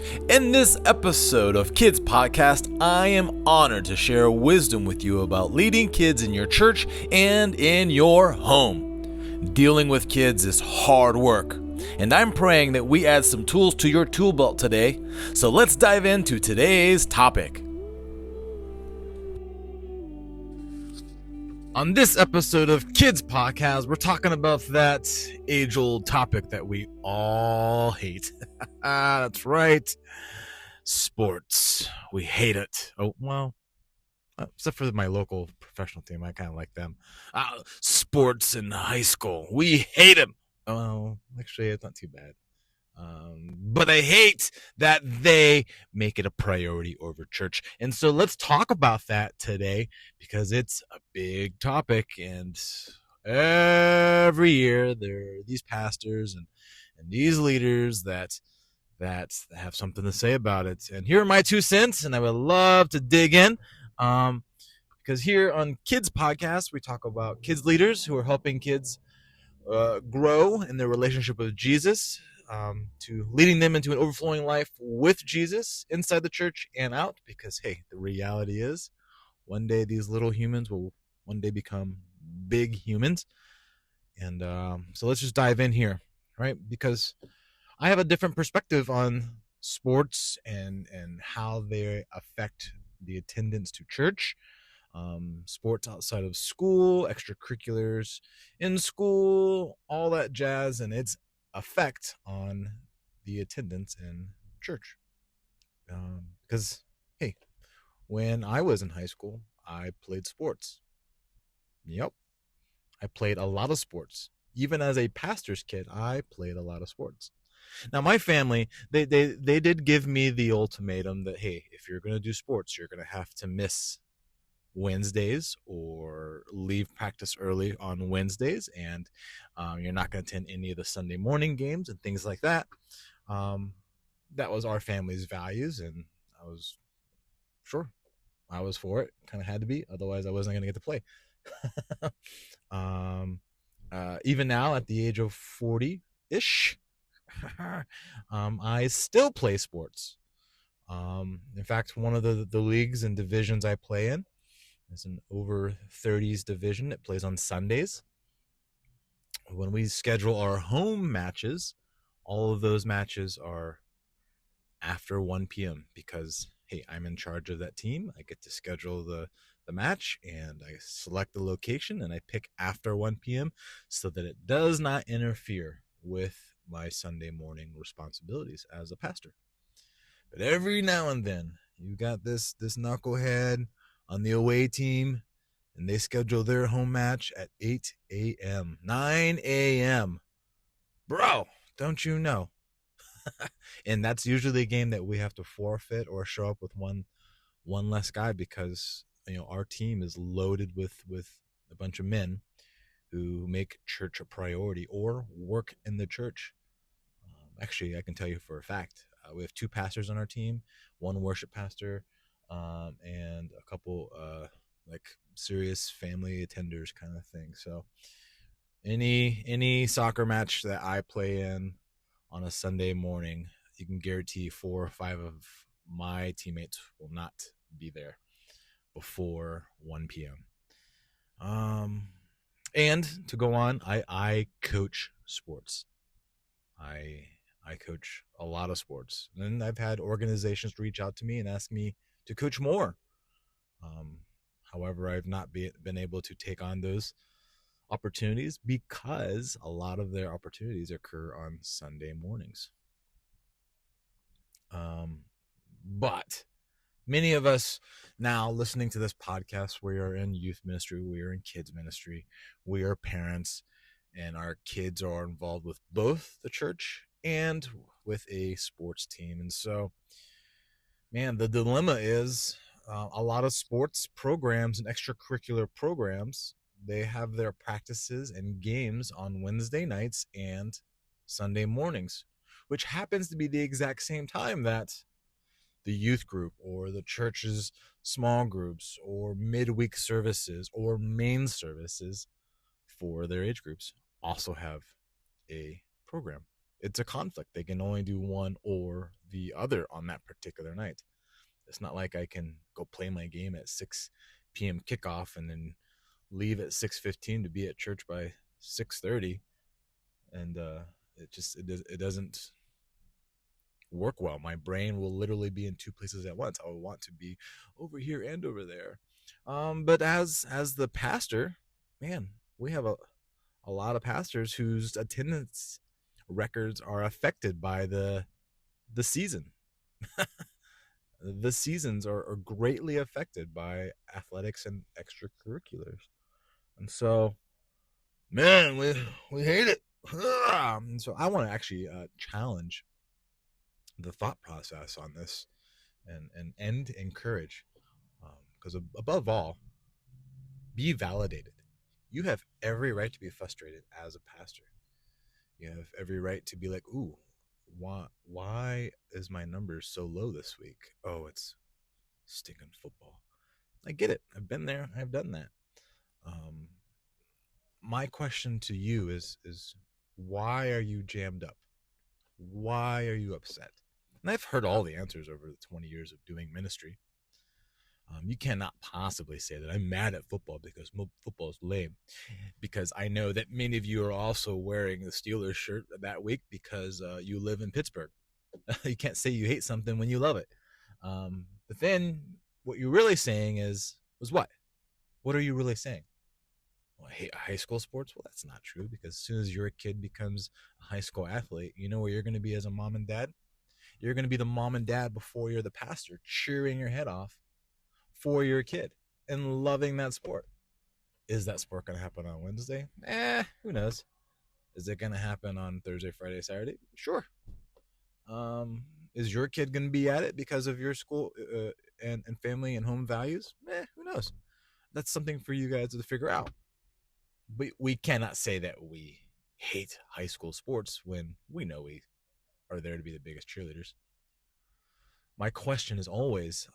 In this episode of KIDZ Podcast, I am honored to share wisdom with you about leading kids in your church and in your home. Dealing with kids is hard work, and I'm praying that we add some tools to your tool belt today. So let's dive into today's topic. On this episode of KIDZ Podcast, we're talking about that age-old topic that we all hate. That's right. Sports. We hate it. Oh, well, except for my local professional team. I kind of like them. Sports in high school. We hate them. Oh, actually, it's not too bad. But I hate that they make it a priority over church. And so let's talk about that today because it's a big topic. And every year there are these pastors and these leaders that have something to say about it. And here are my 2 cents, and I would love to dig in. Because here on KIDZ Podcast, we talk about kids leaders who are helping kids grow in their relationship with Jesus, to leading them into an overflowing life with Jesus inside the church and out. Because, hey, the reality is one day these little humans will one day become big humans. And so let's just dive in here, right? Because I have a different perspective on sports and how they affect the attendance to church. Sports outside of school, extracurriculars in school, all that jazz, and its effect on the attendance in church. Because, hey, when I was in high school, I played sports. Yep. I played a lot of sports. Even as a pastor's kid, I played a lot of sports. Now, my family, they did give me the ultimatum that, hey, if you're going to do sports, you're going to have to miss Wednesdays or leave practice early on Wednesdays, and you're not going to attend any of the Sunday morning games and things like that. That was our family's values, and I was for it. Kind of had to be, otherwise I wasn't going to get to play. Even now at the age of 40-ish, I still play sports. In fact, one of the leagues and divisions I play in is an over 30s division. It plays on Sundays. When we schedule our home matches, all of those matches are after 1 p.m. because, hey, I'm in charge of that team. I get to schedule the match, and I select the location, and I pick after 1 p.m. so that it does not interfere with my Sunday morning responsibilities as a pastor. But every now and then, you got this knucklehead on the away team, and they schedule their home match at 8 a.m., 9 a.m. Bro, don't you know? And that's usually a game that we have to forfeit or show up with one less guy because, you know, our team is loaded with a bunch of men who make church a priority or work in the church. Actually, I can tell you for a fact, we have 2 pastors on our team, 1 worship pastor, and a couple like serious family attenders kind of thing. So any soccer match that I play in on a Sunday morning, you can guarantee 4 or 5 of my teammates will not be there before 1 p.m. And to go on, I coach sports. I coach a lot of sports, and I've had organizations reach out to me and ask me to coach more. However, I've not been able to take on those opportunities because a lot of their opportunities occur on Sunday mornings. But many of us now listening to this podcast, we are in youth ministry, we are in kids ministry, we are parents, and our kids are involved with both the church and with a sports team. And so, man, the dilemma is a lot of sports programs and extracurricular programs, they have their practices and games on Wednesday nights and Sunday mornings, which happens to be the exact same time that the youth group or the church's small groups or midweek services or main services for their age groups also have a program. It's a conflict. They can only do one or the other on that particular night. It's not like I can go play my game at 6 p.m. kickoff and then leave at 6:15 to be at church by 6:30, and it doesn't work well. My brain will literally be in two places at once. I will want to be over here and over there. But as the pastor, man, we have a lot of pastors whose attendance records are affected by the season. The seasons are greatly affected by athletics and extracurriculars. And so, man, we hate it. And so I want to actually challenge the thought process on this and encourage, because above all, be validated. You have every right to be frustrated as a pastor. You have every right to be like, ooh, why is my number so low this week? Oh, it's stinking football. I get it. I've been there. I've done that. My question to you is why are you jammed up? Why are you upset? And I've heard all the answers over the 20 years of doing ministry. You cannot possibly say that I'm mad at football because football is lame, because I know that many of you are also wearing the Steelers shirt that week because you live in Pittsburgh. You can't say you hate something when you love it. But then what you're really saying is what? What are you really saying? Well, I hate high school sports? Well, that's not true, because as soon as your kid becomes a high school athlete, you know where you're going to be as a mom and dad? You're going to be the mom and dad before you're the pastor, cheering your head off for your kid and loving that sport. Is that sport going to happen on Wednesday? Who knows? Is it going to happen on Thursday, Friday, Saturday? Sure. Is your kid going to be at it because of your school and family and home values? Who knows? That's something for you guys to figure out. But we cannot say that we hate high school sports when we know we are there to be the biggest cheerleaders. My question is always,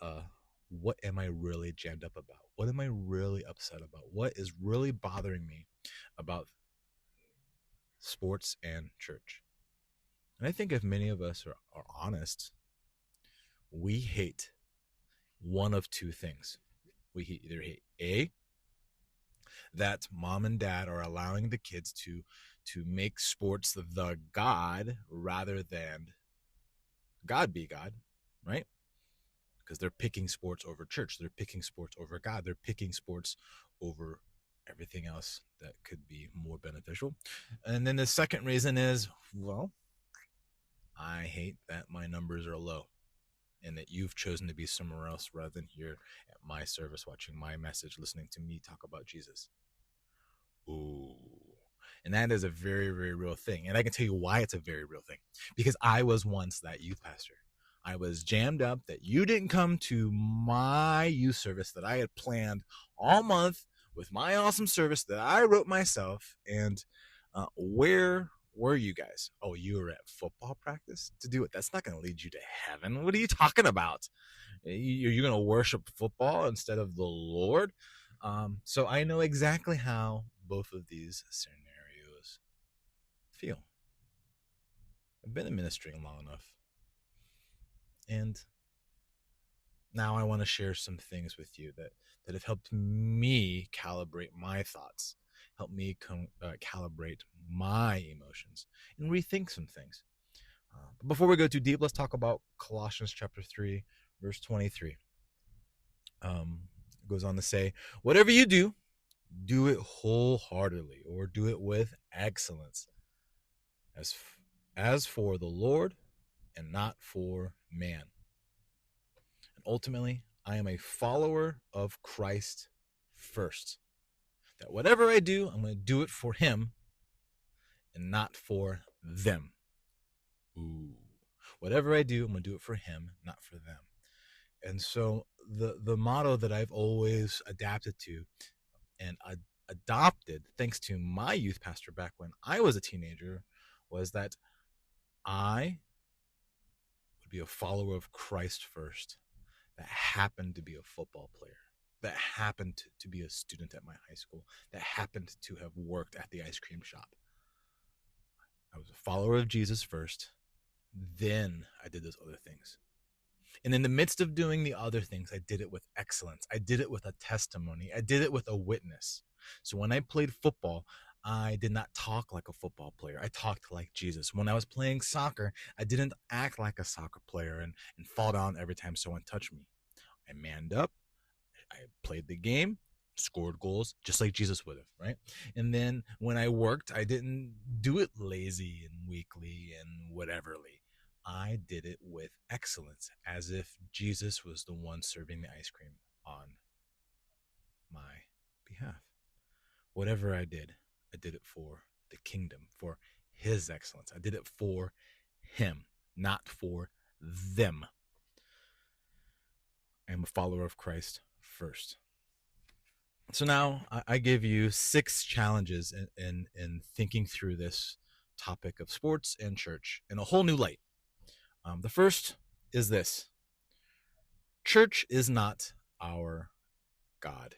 what am I really jammed up about? What am I really upset about? What is really bothering me about sports and church? And I think if many of us are honest, we hate one of two things. We either hate A, that mom and dad are allowing the kids to make sports the God rather than God be God, right? Because they're picking sports over church. They're picking sports over God. They're picking sports over everything else that could be more beneficial. And then the second reason is, well, I hate that my numbers are low and that you've chosen to be somewhere else rather than here at my service, watching my message, listening to me talk about Jesus. Ooh. And that is a very, very real thing. And I can tell you why it's a very real thing. Because I was once that youth pastor. I was jammed up that you didn't come to my youth service that I had planned all month with my awesome service that I wrote myself. And where were you guys? Oh, you were at football practice to do it. That's not going to lead you to heaven. What are you talking about? You're going to worship football instead of the Lord? So I know exactly how both of these scenarios feel. I've been in ministry long enough. And now I want to share some things with you that have helped me calibrate my thoughts, help me calibrate my emotions, and rethink some things. But before we go too deep, let's talk about Colossians chapter 3, verse 23. It goes on to say, whatever you do, do it wholeheartedly, or do it with excellence, as for the Lord and not for man. And ultimately, I am a follower of Christ first. That whatever I do, I'm going to do it for him and not for them. Ooh. Whatever I do, I'm going to do it for him, not for them. And so the motto that I've always adapted to and adopted, thanks to my youth pastor back when I was a teenager, was that I would be a follower of Christ first that happened to be a football player, that happened to be a student at my high school, that happened to have worked at the ice cream shop. I was a follower of Jesus first. Then I did those other things. And in the midst of doing the other things, I did it with excellence. I did it with a testimony. I did it with a witness. So when I played football, I did not talk like a football player. I talked like Jesus. When I was playing soccer, I didn't act like a soccer player and fall down every time someone touched me. I manned up. I played the game, scored goals just like Jesus would have, right? And then when I worked, I didn't do it lazy and weakly and whateverly. I did it with excellence, as if Jesus was the one serving the ice cream on my behalf. Whatever I did it for the kingdom, for his excellence. I did it for him, not for them. I'm a follower of Christ first. So now I give you 6 challenges in thinking through this topic of sports and church in a whole new light. The first is this: church is not our God.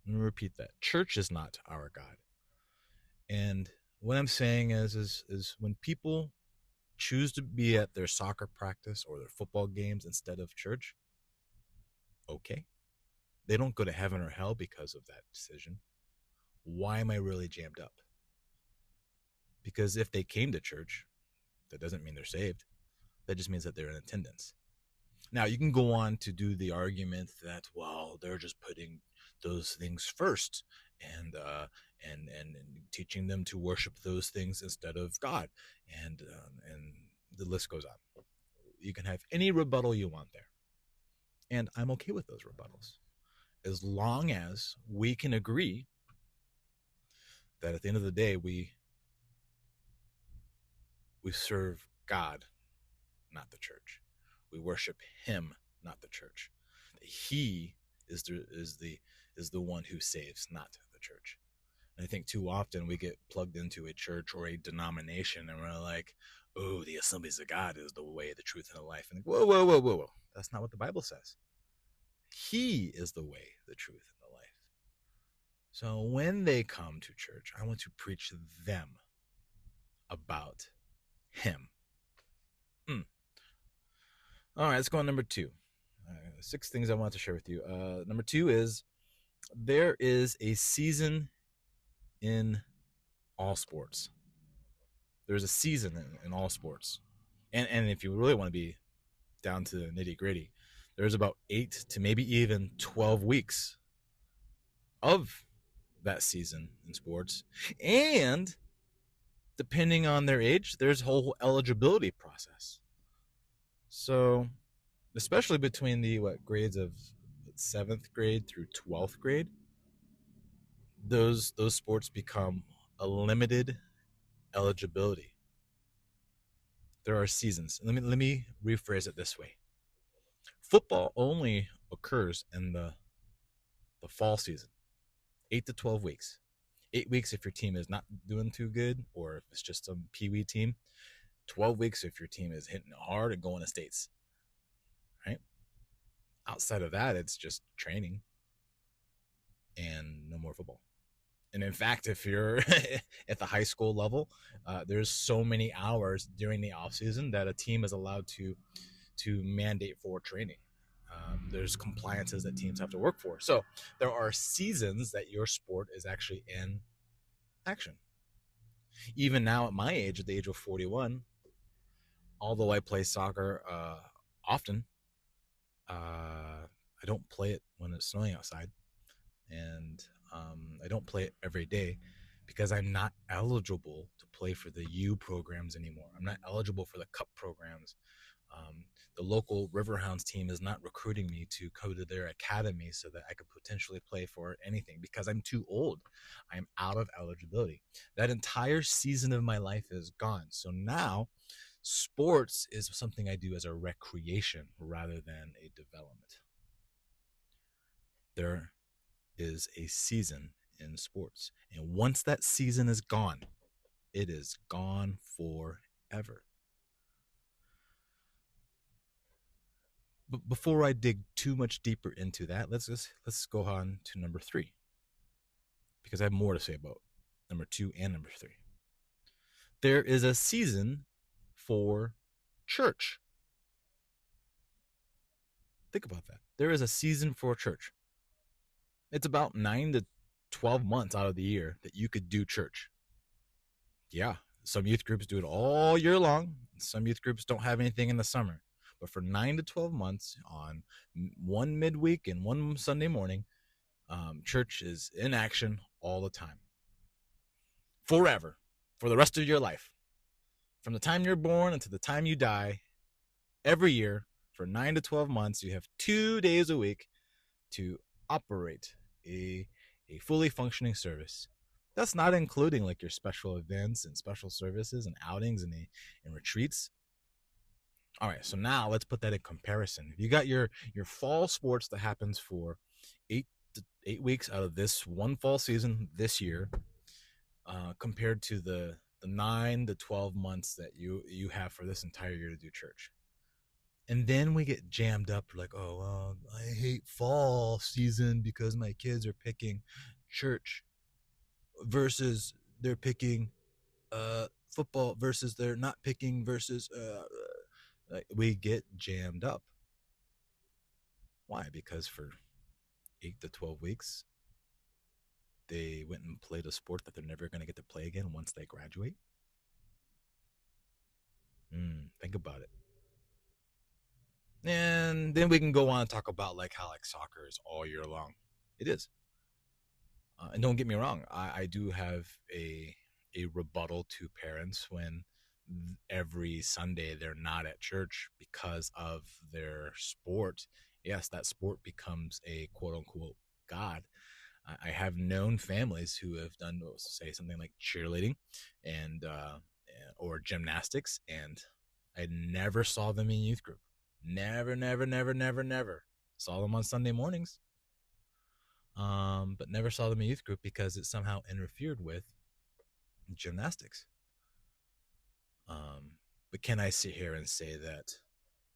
Let me repeat that. Church is not our God. And what I'm saying is when people choose to be at their soccer practice or their football games instead of church, okay. They don't go to heaven or hell because of that decision. Why am I really jammed up? Because if they came to church, that doesn't mean they're saved. That just means that they're in attendance. Now, you can go on to do the argument that, well, they're just putting those things first and teaching them to worship those things instead of God, and the list goes on. You can have any rebuttal you want there, and I'm okay with those rebuttals, as long as we can agree that at the end of the day, we serve God, not the church. We worship him, not the church. He is the one who saves, not the church. And I think too often we get plugged into a church or a denomination and we're like, oh, the Assemblies of God is the way, the truth, and the life. And whoa, whoa, whoa, whoa, whoa. That's not what the Bible says. He is the way, the truth, and the life. So when they come to church, I want to preach them about him. All right, let's go on number 2. 6 things I want to share with you. Number 2 is there is a season in all sports. There's a season in all sports. And if you really want to be down to the nitty gritty, there's about 8 to maybe even 12 weeks of that season in sports. And depending on their age, there's a whole eligibility process. So, especially between the grades of 7th grade through 12th grade, those sports become a limited eligibility. There are seasons. Let me rephrase it this way. Football only occurs in the fall season, 8 to 12 weeks. 8 weeks if your team is not doing too good, or if it's just some peewee team. 12 weeks if your team is hitting hard and going to states. Right? Outside of that, it's just training and no more football. And in fact, if you're at the high school level, there's so many hours during the off season that a team is allowed to mandate for training. There's compliances that teams have to work for. So there are seasons that your sport is actually in action. Even now at my age, at the age of 41, although I play soccer often, I don't play it when it's snowing outside. And I don't play it every day because I'm not eligible to play for the U programs anymore. I'm not eligible for the cup programs. The local Riverhounds team is not recruiting me to go to their academy so that I could potentially play for anything because I'm too old. I'm out of eligibility. That entire season of my life is gone. So now sports is something I do as a recreation rather than a development. There is a season in sports. And once that season is gone, it is gone forever. But before I dig too much deeper into that, let's go on to number 3. Because I have more to say about number 2 and number 3. there is a season for church. Think about that. There is a season for church. It's about 9 to 12 months out of the year that you could do church. Yeah, some youth groups do it all year long. Some youth groups don't have anything in the summer. But for 9 to 12 months on one midweek and one Sunday morning, church is in action all the time. Forever. For the rest of your life. From the time you're born until the time you die, every year for 9 to 12 months, you have 2 days a week to operate a fully functioning service. That's not including like your special events and special services and outings and retreats. All right, so now let's put that in comparison. You got your fall sports that happens for 8 weeks out of this one fall season this year, compared to the 9 to 12 months that you have for this entire year to do church. And then we get jammed up like, oh, I hate fall season because my kids are picking church versus they're picking football versus they're not picking versus we get jammed up. Why? Because for 8 to 12 weeks, they went and played a sport that they're never going to get to play again once they graduate. Think about it. And then we can go on and talk about like how like soccer is all year long. It is. And don't get me wrong, I do have a rebuttal to parents when every Sunday they're not at church because of their sport. Yes, that sport becomes a quote unquote god. I have known families who have done, say, something like cheerleading and or gymnastics, and I never saw them in youth group. Never saw them on Sunday mornings, but never saw them in youth group because it somehow interfered with gymnastics. But can I sit here and say that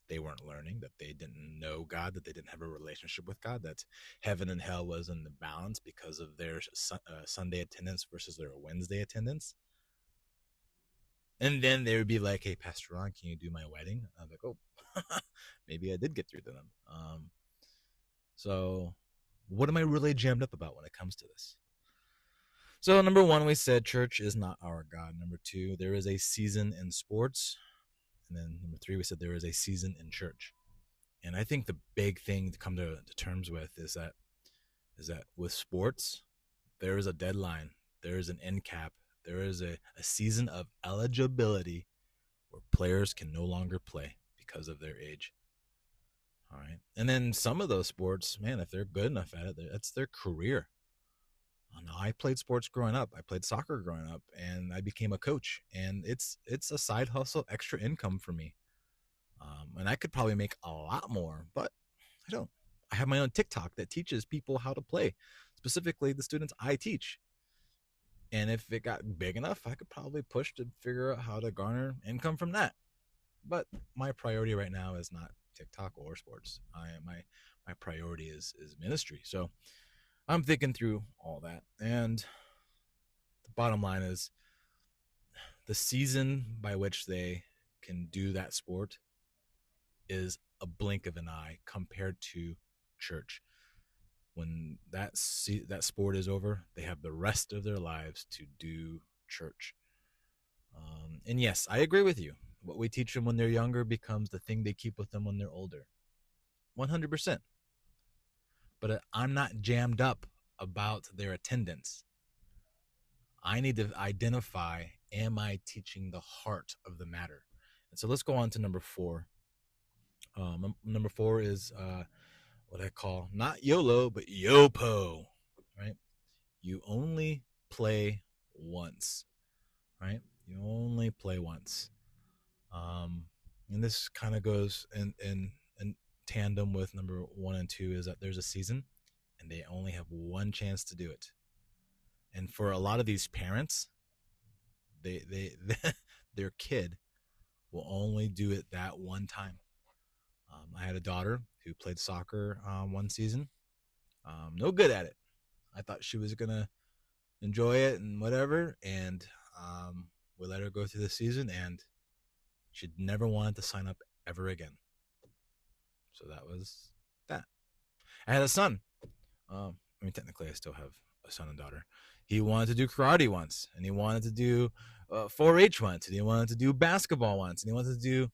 they weren't learning, that they didn't know God, that they didn't have a relationship with God, that heaven and hell was in the balance because of their Sunday attendance versus their Wednesday attendance? And then they would be like, hey, Pastor Ron, can you do my wedding? I'm like, oh, maybe I did get through to them. So what am I really jammed up about when it comes to this? So number one, we said church is not our God. Number two, there is a season in sports. And then number three, we said there is a season in church. And I think the big thing to come to terms with is that with sports, there is a deadline. There is an end cap. There is a season of eligibility where players can no longer play because of their age. All right. And then some of those sports, man, if they're good enough at it, that's their career. I played sports growing up. I played soccer growing up, and I became a coach. And it's a side hustle, extra income for me. And I could probably make a lot more, but I don't. I have my own TikTok that teaches people how to play, specifically the students I teach. And if it got big enough, I could probably push to figure out how to garner income from that. But my priority right now is not TikTok or sports. My priority is ministry. So I'm thinking through all that. And the bottom line is the season by which they can do that sport is a blink of an eye compared to church. When that sport is over, they have the rest of their lives to do church. And yes, I agree with you. What we teach them when they're younger becomes the thing they keep with them when they're older. 100%. But I'm not jammed up about their attendance. I need to identify, am I teaching the heart of the matter? And so let's go on to number 4. Number 4 is what I call not YOLO, but YOPO, right? You only play once, right? You only play once. And this kind of goes in tandem with number 1 and 2 is that there's a season and they only have one chance to do it. And for a lot of these parents, they their kid will only do it that one time. I had a daughter who played soccer one season. No good at it. I thought she was going to enjoy it and whatever. And We let her go through the season, and she never wanted to sign up ever again. So that was that. I had a son. I mean, technically, I still have a son and daughter. He wanted to do karate once, and he wanted to do 4-H once, and he wanted to do basketball once, and he wanted to do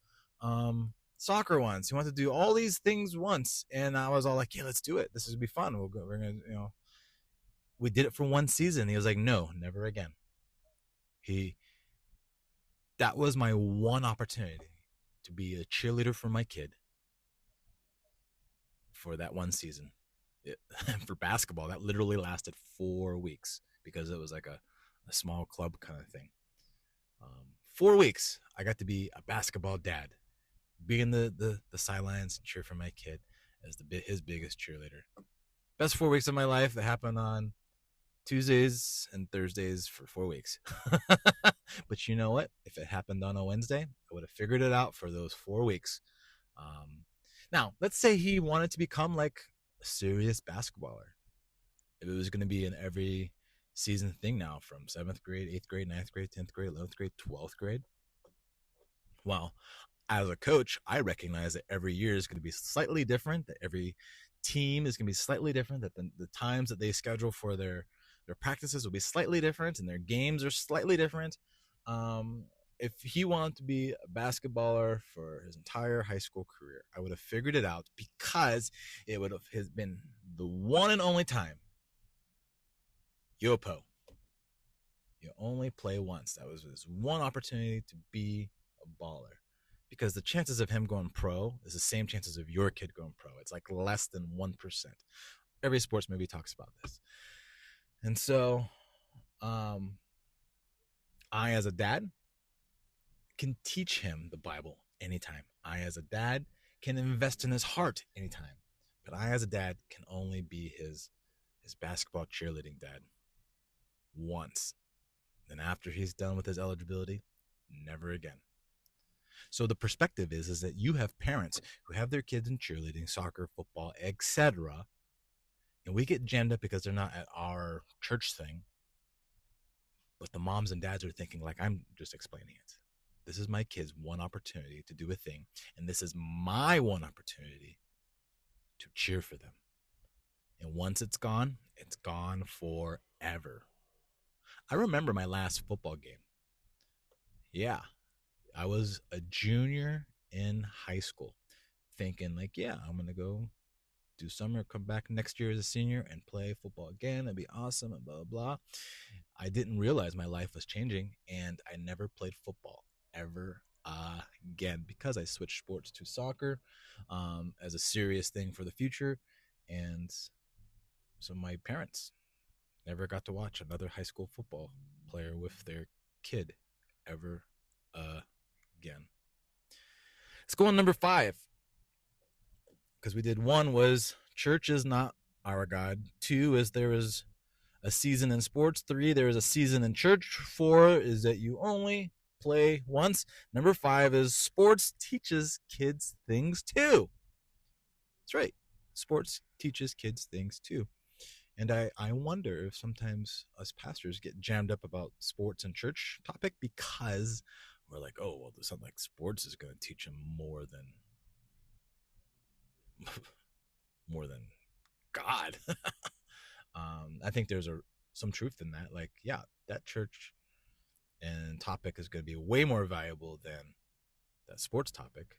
soccer once. He wanted to do all these things once, and I was all like, "Yeah, let's do it. This is gonna be fun. We're gonna, We did it for one season." He was like, "No, never again." That was my one opportunity to be a cheerleader for my kid for that one season. For basketball, that literally lasted 4 weeks because it was like a small club kind of thing. 4 weeks, I got to be a basketball dad, be in the sidelines and cheer for my kid as his biggest cheerleader. Best 4 weeks of my life. That happened on Tuesdays and Thursdays for 4 weeks. But you know what? If it happened on a Wednesday, I would have figured it out for those 4 weeks. Now, let's say he wanted to become like a serious basketballer. If it was going to be an every season thing now, from 7th grade, 8th grade, 9th grade, 10th grade, 11th grade, 12th grade. Well, as a coach, I recognize that every year is going to be slightly different, that every team is going to be slightly different, that the times that they schedule for their practices will be slightly different, and their games are slightly different. If he wanted to be a basketballer for his entire high school career, I would have figured it out, because it would have been the one and only time. Yopo, you only play once. That was his one opportunity to be a baller, because the chances of him going pro is the same chances of your kid going pro. It's like less than 1%. Every sports movie talks about this. And so I, as a dad, can teach him the Bible anytime. I, as a dad, can invest in his heart anytime. But I, as a dad, can only be his basketball cheerleading dad once. Then after he's done with his eligibility, never again. So the perspective is that you have parents who have their kids in cheerleading, soccer, football, etc., and we get jammed up because they're not at our church thing. But the moms and dads are thinking, like I'm just explaining it. This is my kid's one opportunity to do a thing, and this is my one opportunity to cheer for them. And once it's gone forever. I remember my last football game. Yeah, I was a junior in high school, thinking like, yeah, I'm going to go do summer, come back next year as a senior and play football again. It'd be awesome and blah, blah, blah. I didn't realize my life was changing, and I never played football ever again, because I switched sports to soccer as a serious thing for the future. And so my parents never got to watch another high school football player with their kid ever again. Let's go on number 5. Because we did 1 was church is not our God. 2 is there is a season in sports. 3, there is a season in church. 4 is that you only play once. Number 5 is sports teaches kids things too. That's right. Sports teaches kids things too. And I wonder if sometimes us pastors get jammed up about sports and church topic, because we're like, oh, well, there's something like sports is going to teach them more than God. I think there's some truth in that. Like, yeah, that church and topic is going to be way more valuable than that sports topic.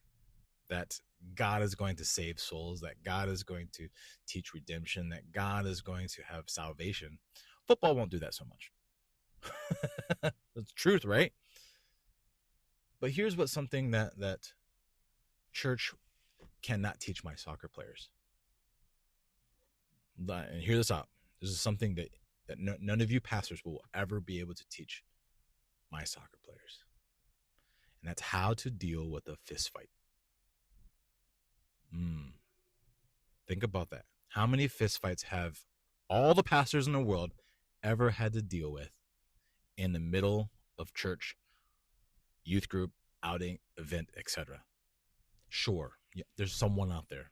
That God is going to save souls, that God is going to teach redemption, that God is going to have salvation. Football won't do that so much. That's truth, right? But here's what something that church cannot teach my soccer players. And hear this out. This is something that none of you pastors will ever be able to teach my soccer players. And that's how to deal with a fist fight. Think about that. How many fist fights have all the pastors in the world ever had to deal with in the middle of church, youth group, outing, event, etc.? Sure, yeah, there's someone out there.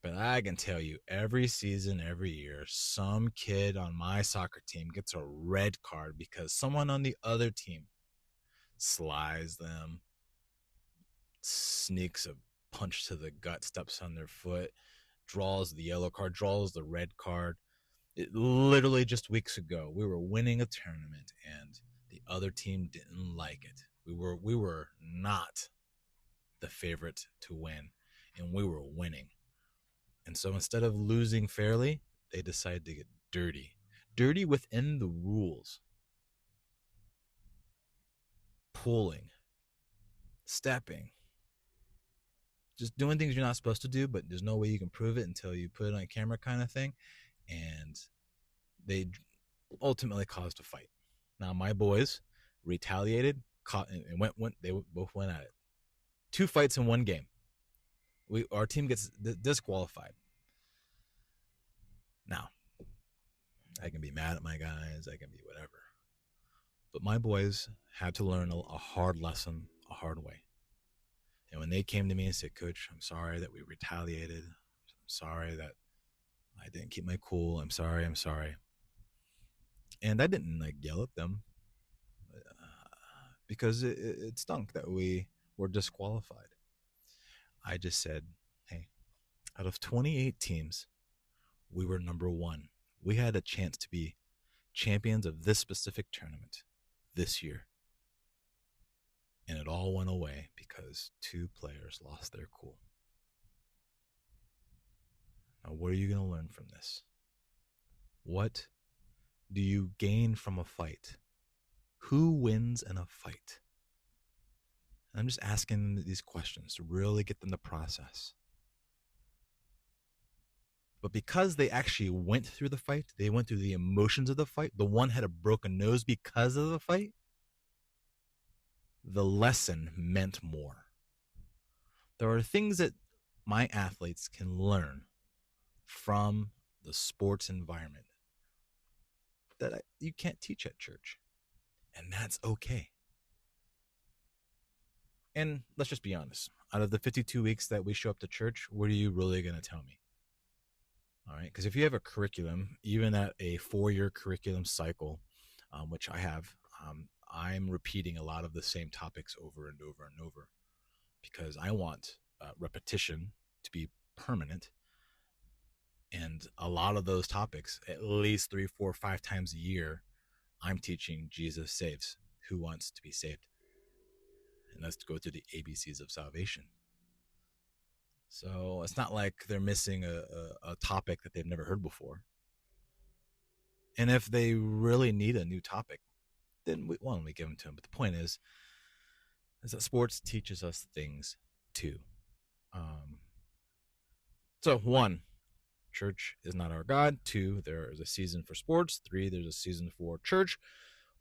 But I can tell you, every season, every year, some kid on my soccer team gets a red card because someone on the other team slides them, sneaks a punch to the gut, steps on their foot, draws the yellow card, draws the red card. It literally just weeks ago, we were winning a tournament and the other team didn't like it. We were not the favorite to win, and we were winning. And so instead of losing fairly, they decided to get dirty. Dirty within the rules. Pulling, stepping, just doing things you're not supposed to do, but there's no way you can prove it until you put it on camera kind of thing. And they ultimately caused a fight. Now my boys retaliated, caught, and they both went at it. 2 fights in 1 game. Our team gets disqualified. Now, I can be mad at my guys, I can be whatever. But my boys had to learn a hard lesson a hard way. And when they came to me and said, Coach, I'm sorry that we retaliated. I'm sorry that I didn't keep my cool. I'm sorry. And I didn't yell at them because it stunk that we were disqualified. I just said, hey, out of 28 teams, we were number 1. We had a chance to be champions of this specific tournament this year. And it all went away because 2 players lost their cool. Now, what are you going to learn from this? What do you gain from a fight? Who wins in a fight? And I'm just asking these questions to really get them to process. But because they actually went through the fight, they went through the emotions of the fight, the one had a broken nose because of the fight, the lesson meant more. There are things that my athletes can learn from the sports environment that you can't teach at church. And that's okay. And let's just be honest. Out of the 52 weeks that we show up to church, what are you really going to tell me? All right. Because if you have a curriculum, even at a 4-year curriculum cycle, which I have, I'm repeating a lot of the same topics over and over and over because I want repetition to be permanent. And a lot of those topics, at least 3, 4, 5 times a year, I'm teaching Jesus saves. Who wants to be saved? And that's to go through the ABCs of salvation. So it's not like they're missing a topic that they've never heard before. And if they really need a new topic, then we give them to them. But the point is that sports teaches us things too. So 1, church is not our God. 2, there is a season for sports. 3, there's a season for church.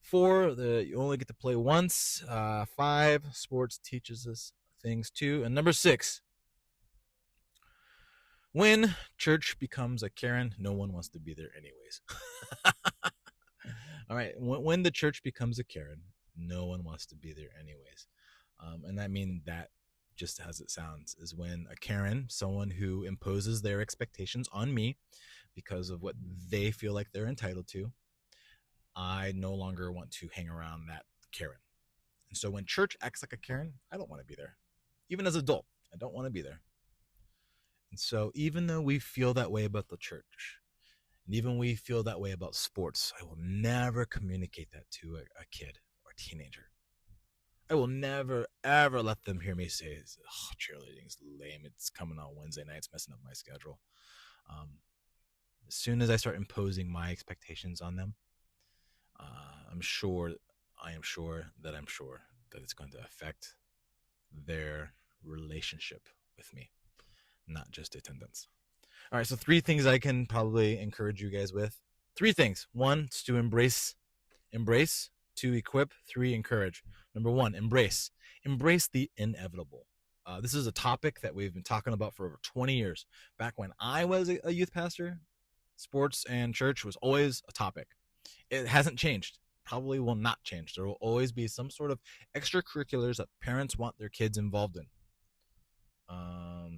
4, you only get to play once. 5, sports teaches us things too. And number 6, when church becomes a Karen, no one wants to be there anyways. All right. When the church becomes a Karen, no one wants to be there anyways. And I mean that just as it sounds, is when a Karen, someone who imposes their expectations on me because of what they feel like they're entitled to, I no longer want to hang around that Karen. And so when church acts like a Karen, I don't want to be there. Even as an adult, I don't want to be there. And so even though we feel that way about the church, and even we feel that way about sports, I will never communicate that to a kid or a teenager. I will never, ever let them hear me say, oh, cheerleading's lame. It's coming on Wednesday nights, messing up my schedule. As soon as I start imposing my expectations on them, I am sure that it's going to affect their relationship with me, not just attendance. All right, so 3 things I can probably encourage you guys with. 3 things. 1 is to embrace. 2, equip. 3, encourage. Number 1, embrace. Embrace the inevitable. This is a topic that we've been talking about for over 20 years. Back when I was a youth pastor, sports and church was always a topic. It hasn't changed. Probably will not change. There will always be some sort of extracurriculars that parents want their kids involved in.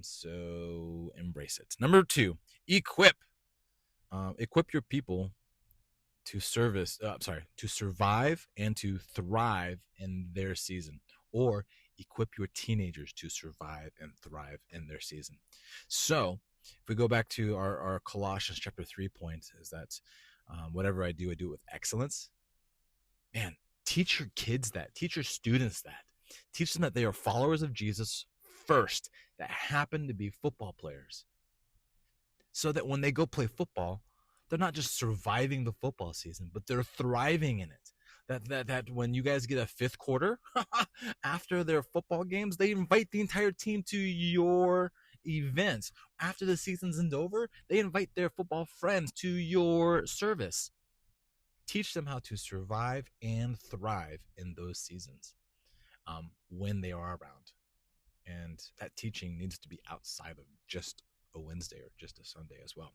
So embrace it. Number 2, equip. Equip your people to survive and to thrive in their season, or equip your teenagers to survive and thrive in their season. So if we go back to our Colossians chapter 3 point, is that whatever I do it with excellence. Man, teach your kids that. Teach your students that. Teach them that they are followers of Jesus first, that happen to be football players, so that when they go play football, they're not just surviving the football season, but they're thriving in it. That when you guys get a fifth quarter after their football games, they invite the entire team to your events. After the season's over, they invite their football friends to your service. Teach them how to survive and thrive in those seasons when they are around. And that teaching needs to be outside of just a Wednesday or just a Sunday as well.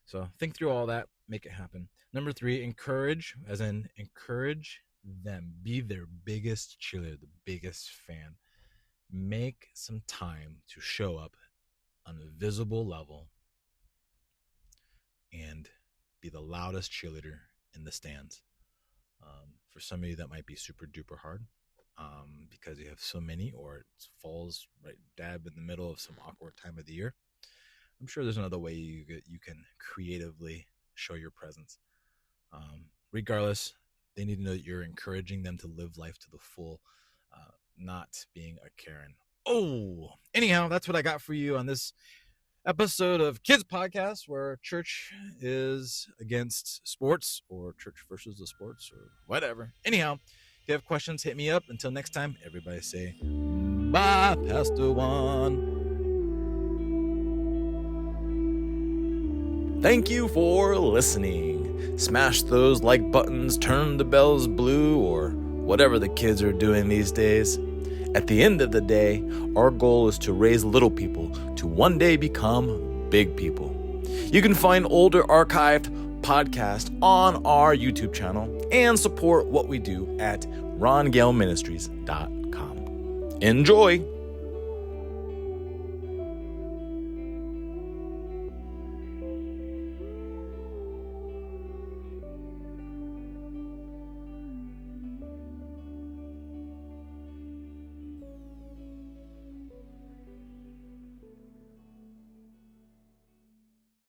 So think through all that, make it happen. Number 3, encourage, as in encourage them. Be their biggest cheerleader, the biggest fan. Make some time to show up on a visible level and be the loudest cheerleader in the stands. For some of you, that might be super duper hard because you have so many, or it falls right dab in the middle of some awkward time of the year. I'm sure there's another way you can creatively show your presence. Regardless, they need to know that you're encouraging them to live life to the full, not being a Karen. Anyhow, that's what I got for you on this episode of KIDZ Podcast, where church is against sports, or church versus the sports, or whatever. Anyhow, if you have questions, hit me up. Until next time, everybody say bye, Pastor Juan. Thank you for listening. Smash those like buttons, turn the bells blue, or whatever the kids are doing these days. At the end of the day, our goal is to raise little people to one day become big people. You can find older archived podcasts on our YouTube channel and support what we do at rongaleministries.com. Enjoy!